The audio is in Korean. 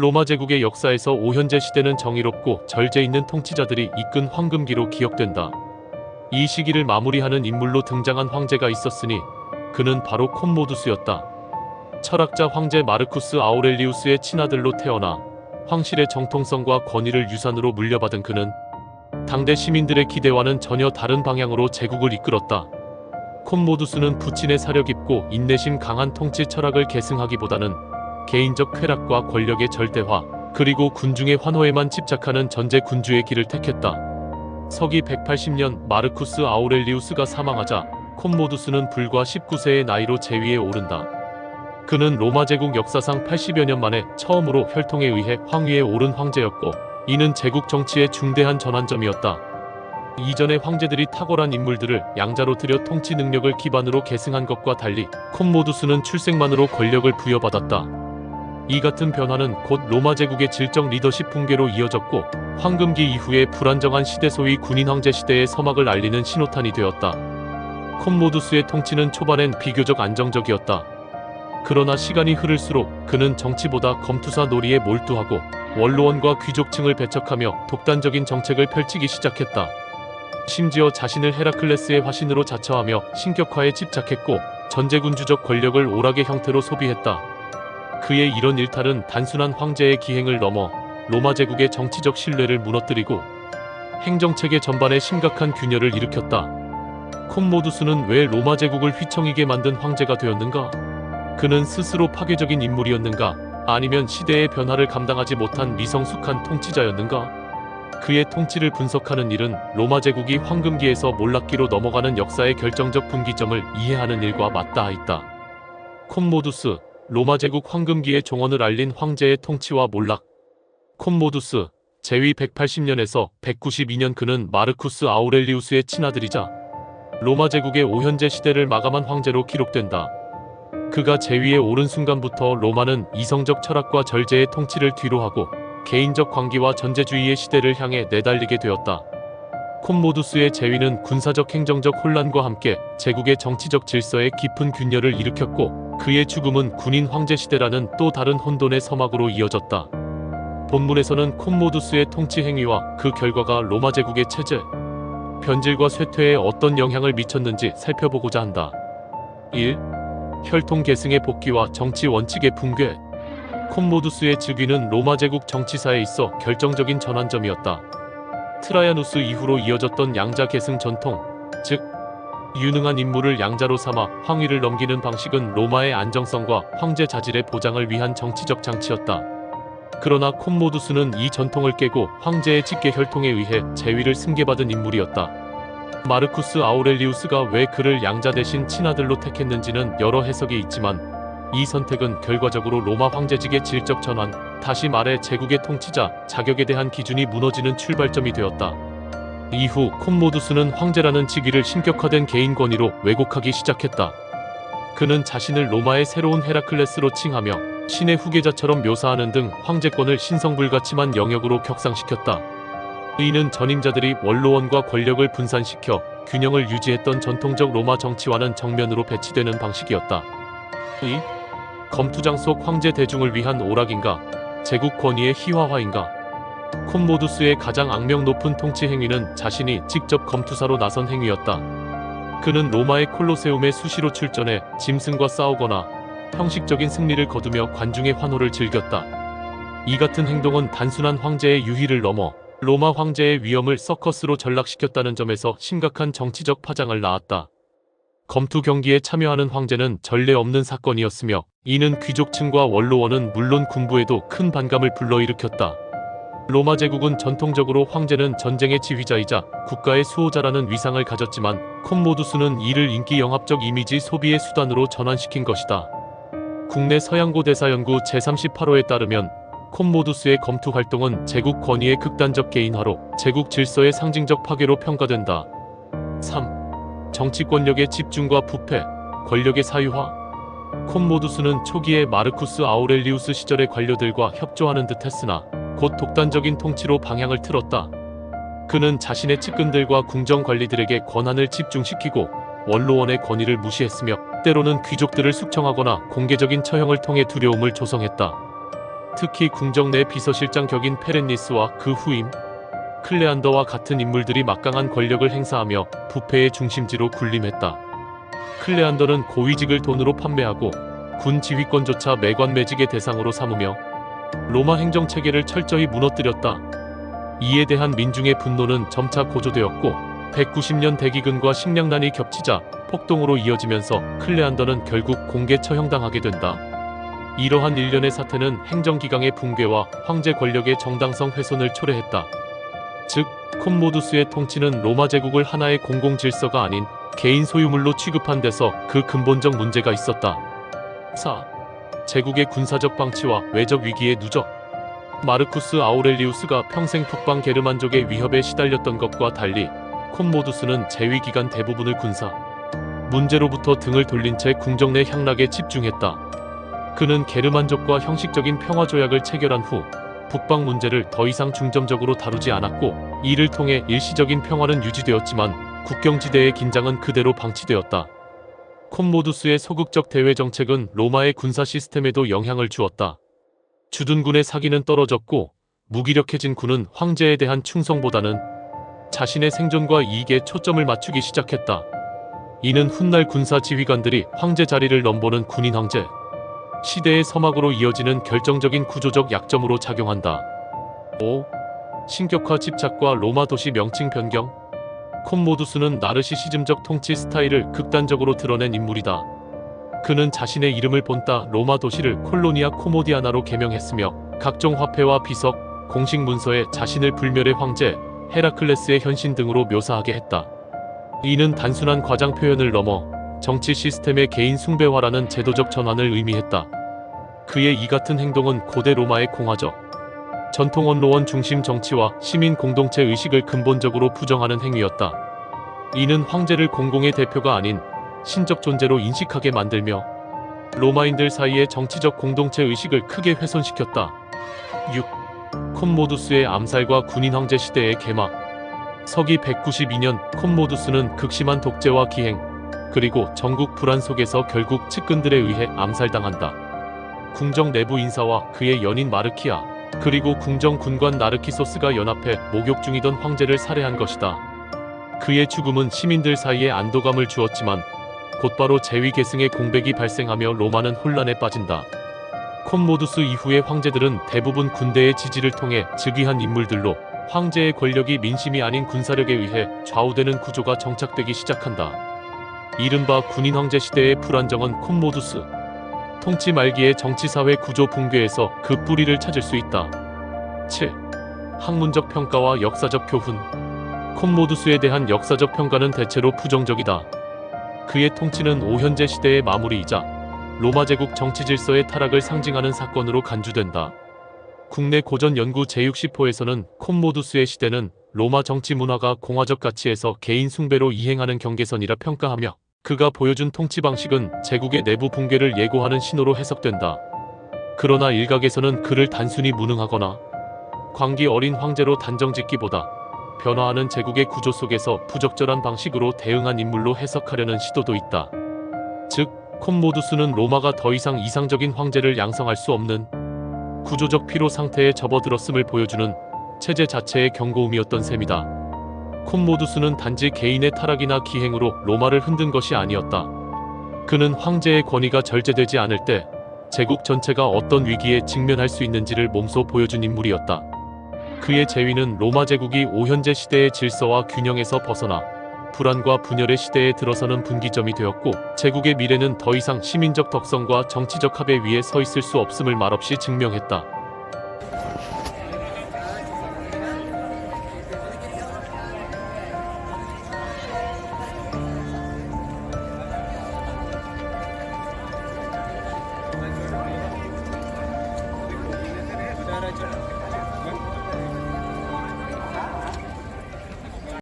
로마 제국의 역사에서 오현제 시대는 정의롭고 절제 있는 통치자들이 이끈 황금기로 기억된다. 이 시기를 마무리하는 인물로 등장한 황제가 있었으니 그는 바로 콤모두스였다. 철학자 황제 마르쿠스 아우렐리우스의 친아들로 태어나 황실의 정통성과 권위를 유산으로 물려받은 그는 당대 시민들의 기대와는 전혀 다른 방향으로 제국을 이끌었다. 콤모두스는 부친의 사려 깊고 인내심 강한 통치 철학을 계승하기보다는 개인적 쾌락과 권력의 절대화, 그리고 군중의 환호에만 집착하는 전제 군주의 길을 택했다. 서기 180년 마르쿠스 아우렐리우스가 사망하자 콤모두스는 불과 19세의 나이로 제위에 오른다. 그는 로마 제국 역사상 80여 년 만에 처음으로 혈통에 의해 황위에 오른 황제였고, 이는 제국 정치의 중대한 전환점이었다. 이전의 황제들이 탁월한 인물들을 양자로 들여 통치 능력을 기반으로 계승한 것과 달리 콤모두스는 출생만으로 권력을 부여받았다. 이 같은 변화는 곧 로마 제국의 질적 리더십 붕괴로 이어졌고, 황금기 이후의 불안정한 시대, 소위 군인 황제 시대의 서막을 알리는 신호탄이 되었다. 콤모두스의 통치는 초반엔 비교적 안정적이었다. 그러나 시간이 흐를수록 그는 정치보다 검투사 놀이에 몰두하고 원로원과 귀족층을 배척하며 독단적인 정책을 펼치기 시작했다. 심지어 자신을 헤라클레스의 화신으로 자처하며 신격화에 집착했고, 전제군주적 권력을 오락의 형태로 소비했다. 그의 이런 일탈은 단순한 황제의 기행을 넘어 로마 제국의 정치적 신뢰를 무너뜨리고 행정체계 전반에 심각한 균열을 일으켰다. 콤모두스는 왜 로마 제국을 휘청이게 만든 황제가 되었는가? 그는 스스로 파괴적인 인물이었는가? 아니면 시대의 변화를 감당하지 못한 미성숙한 통치자였는가? 그의 통치를 분석하는 일은 로마 제국이 황금기에서 몰락기로 넘어가는 역사의 결정적 분기점을 이해하는 일과 맞닿아있다. 콤모두스, 로마 제국 황금기의 종언을 알린 황제의 통치와 몰락. 콤모두스, 제위 180년에서 192년, 그는 마르쿠스 아우렐리우스의 친아들이자 로마 제국의 오현제 시대를 마감한 황제로 기록된다. 그가 제위에 오른 순간부터 로마는 이성적 철학과 절제의 통치를 뒤로하고 개인적 광기와 전제주의의 시대를 향해 내달리게 되었다. 콤모두스의 제위는 군사적 행정적 혼란과 함께 제국의 정치적 질서에 깊은 균열을 일으켰고, 그의 죽음은 군인 황제 시대라는 또 다른 혼돈의 서막으로 이어졌다. 본문에서는 콤모두스의 통치 행위와 그 결과가 로마 제국의 체제, 변질과 쇠퇴에 어떤 영향을 미쳤는지 살펴보고자 한다. 1. 혈통 계승의 복귀와 정치 원칙의 붕괴. 콤모두스의 즉위는 로마 제국 정치사에 있어 결정적인 전환점이었다. 트라야누스 이후로 이어졌던 양자 계승 전통, 즉 유능한 인물을 양자로 삼아 황위를 넘기는 방식은 로마의 안정성과 황제 자질의 보장을 위한 정치적 장치였다. 그러나 콤모두스는 이 전통을 깨고 황제의 직계 혈통에 의해 제위를 승계받은 인물이었다. 마르쿠스 아우렐리우스가 왜 그를 양자 대신 친아들로 택했는지는 여러 해석이 있지만, 이 선택은 결과적으로 로마 황제직의 질적 전환, 다시 말해 제국의 통치자 자격에 대한 기준이 무너지는 출발점이 되었다. 이후 콤모두스는 황제라는 직위를 신격화된 개인 권위로 왜곡하기 시작했다. 그는 자신을 로마의 새로운 헤라클레스로 칭하며 신의 후계자처럼 묘사하는 등 황제권을 신성불가침한 영역으로 격상시켰다. 이는 전임자들이 원로원과 권력을 분산시켜 균형을 유지했던 전통적 로마 정치와는 정면으로 배치되는 방식이었다. 2. 검투장 속 황제 대중을 위한 오락인가? 제국 권위의 희화화인가? 콤모두스의 가장 악명 높은 통치 행위는 자신이 직접 검투사로 나선 행위였다. 그는 로마의 콜로세움에 수시로 출전해 짐승과 싸우거나 형식적인 승리를 거두며 관중의 환호를 즐겼다. 이 같은 행동은 단순한 황제의 유희를 넘어 로마 황제의 위엄을 서커스로 전락시켰다는 점에서 심각한 정치적 파장을 낳았다. 검투 경기에 참여하는 황제는 전례 없는 사건이었으며, 이는 귀족층과 원로원은 물론 군부에도 큰 반감을 불러일으켰다. 로마 제국은 전통적으로 황제는 전쟁의 지휘자이자 국가의 수호자라는 위상을 가졌지만, 콤모두스는 이를 인기 영합적 이미지 소비의 수단으로 전환시킨 것이다. 국내 서양고 대사연구 제38호에 따르면 콤모두스의 검투 활동은 제국 권위의 극단적 개인화로 제국 질서의 상징적 파괴로 평가된다. 3. 정치 권력의 집중과 부패, 권력의 사유화. 콤모두스는 초기에 마르쿠스 아우렐리우스 시절의 관료들과 협조하는 듯 했으나 곧 독단적인 통치로 방향을 틀었다. 그는 자신의 측근들과 궁정관리들에게 권한을 집중시키고 원로원의 권위를 무시했으며, 때로는 귀족들을 숙청하거나 공개적인 처형을 통해 두려움을 조성했다. 특히 궁정 내 비서실장 격인 페렌니스와 그 후임 클레안더와 같은 인물들이 막강한 권력을 행사하며 부패의 중심지로 군림했다. 클레안더는 고위직을 돈으로 판매하고 군 지휘권조차 매관매직의 대상으로 삼으며 로마 행정체계를 철저히 무너뜨렸다. 이에 대한 민중의 분노는 점차 고조되었고 190년 대기근과 식량난이 겹치자 폭동으로 이어지면서 클레안더는 결국 공개 처형당하게 된다. 이러한 일련의 사태는 행정기강의 붕괴와 황제 권력의 정당성 훼손을 초래했다. 즉, 콤모두스의 통치는 로마 제국을 하나의 공공질서가 아닌 개인 소유물로 취급한 데서 그 근본적 문제가 있었다. 4. 제국의 군사적 방치와 외적 위기의 누적. 마르쿠스 아우렐리우스가 평생 북방 게르만족의 위협에 시달렸던 것과 달리 콤모두스는 재위기간 대부분을 군사 문제로부터 등을 돌린 채 궁정 내 향락에 집중했다. 그는 게르만족과 형식적인 평화조약을 체결한 후 북방 문제를 더 이상 중점적으로 다루지 않았고, 이를 통해 일시적인 평화는 유지되었지만 국경지대의 긴장은 그대로 방치되었다. 콤모두스의 소극적 대외 정책은 로마의 군사 시스템에도 영향을 주었다. 주둔군의 사기는 떨어졌고 무기력해진 군은 황제에 대한 충성보다는 자신의 생존과 이익에 초점을 맞추기 시작했다. 이는 훗날 군사 지휘관들이 황제 자리를 넘보는 군인 황제 시대의 서막으로 이어지는 결정적인 구조적 약점으로 작용한다. 5. 신격화 집착과 로마 도시 명칭 변경. 콤모두스는 나르시시즘적 통치 스타일을 극단적으로 드러낸 인물이다. 그는 자신의 이름을 본따 로마 도시를 콜로니아 코모디아나로 개명했으며 각종 화폐와 비석, 공식 문서에 자신을 불멸의 황제 헤라클레스의 현신 등으로 묘사하게 했다. 이는 단순한 과장 표현을 넘어 정치 시스템의 개인 숭배화라는 제도적 전환을 의미했다. 그의 이 같은 행동은 고대 로마의 공화적 전통 언로원 중심 정치와 시민 공동체 의식을 근본적으로 부정하는 행위였다. 이는 황제를 공공의 대표가 아닌 신적 존재로 인식하게 만들며 로마인들 사이의 정치적 공동체 의식을 크게 훼손시켰다. 6. 콤모두스의 암살과 군인 황제 시대의 개막. 서기 192년 콤모두스는 극심한 독재와 기행, 그리고 전국 불안 속에서 결국 측근들에 의해 암살당한다. 궁정 내부 인사와 그의 연인 마르키아, 그리고 궁정 군관 나르키소스가 연합해 목욕 중이던 황제를 살해한 것이다. 그의 죽음은 시민들 사이에 안도감을 주었지만 곧바로 재위 계승의 공백이 발생하며 로마는 혼란에 빠진다. 콤모두스 이후의 황제들은 대부분 군대의 지지를 통해 즉위한 인물들로 황제의 권력이 민심이 아닌 군사력에 의해 좌우되는 구조가 정착되기 시작한다. 이른바 군인 황제 시대의 불안정은 콤모두스 통치 말기의 정치사회 구조 붕괴에서 그 뿌리를 찾을 수 있다. 7. 학문적 평가와 역사적 교훈. 콤모두스에 대한 역사적 평가는 대체로 부정적이다. 그의 통치는 오현제 시대의 마무리이자 로마 제국 정치 질서의 타락을 상징하는 사건으로 간주된다. 국내 고전 연구 제60호에서는 콤모두스의 시대는 로마 정치 문화가 공화적 가치에서 개인 숭배로 이행하는 경계선이라 평가하며, 그가 보여준 통치 방식은 제국의 내부 붕괴를 예고하는 신호로 해석된다. 그러나 일각에서는 그를 단순히 무능하거나 광기 어린 황제로 단정짓기보다 변화하는 제국의 구조 속에서 부적절한 방식으로 대응한 인물로 해석하려는 시도도 있다. 즉, 콤모두스는 로마가 더 이상 이상적인 황제를 양성할 수 없는 구조적 피로 상태에 접어들었음을 보여주는 체제 자체의 경고음이었던 셈이다. 콤모두스는 단지 개인의 타락이나 기행으로 로마를 흔든 것이 아니었다. 그는 황제의 권위가 절제되지 않을 때 제국 전체가 어떤 위기에 직면할 수 있는지를 몸소 보여준 인물이었다. 그의 재위는 로마 제국이 오현제 시대의 질서와 균형에서 벗어나 불안과 분열의 시대에 들어서는 분기점이 되었고, 제국의 미래는 더 이상 시민적 덕성과 정치적 합의 위에 서 있을 수 없음을 말없이 증명했다.